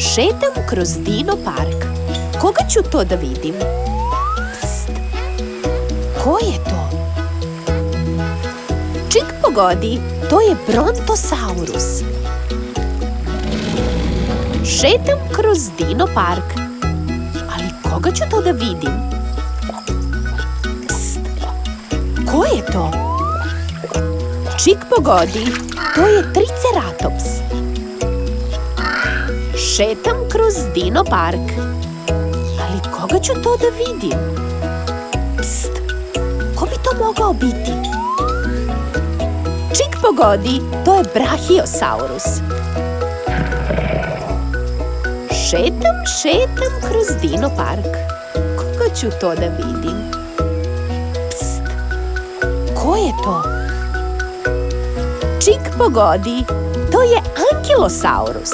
Šetam kroz Dino park. Koga ću to da vidim? Pst! Ko je to? Čik pogodi, to je Brontosaurus. Šetam kroz Dino park. Ali koga ću to da vidim? Pst! Ko je to? Čik pogodi, to je Triceratops. Šetam kroz Dino park. Ali koga ću to da vidim? Pst! Ko bi to mogao biti? Čik pogodi, to je Brachiosaurus. Šetam kroz Dino park. Koga ću to da vidim? Pst! Ko je to? Čik pogodi, to je Ankylosaurus.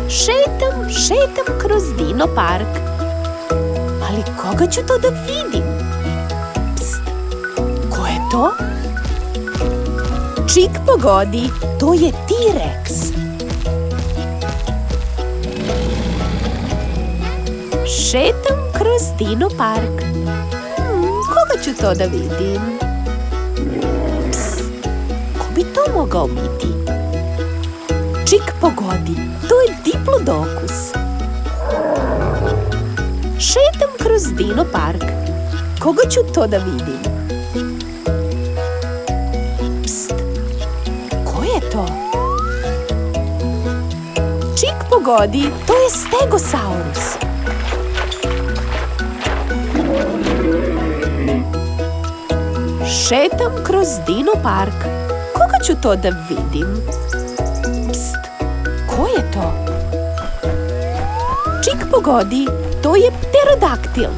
Šetam kroz Dino park. Ali koga ću to da vidim? Pst! Ko je to? Čik pogodi, to je T-Rex. Šetam kroz Dino park. Koga ću to da vidim? Pst! Ko bi to mogao biti? Čik pogodi, to je Diplodocus. Šetam kroz Dino park. Koga ću to da vidim? Pst! Ko je to? Čik pogodi, to je Stegosaurus. Šetam kroz Dino park. Koga ću to da vidim? Pst! Ko je to? Čik pogodi, to je Pterodaktil.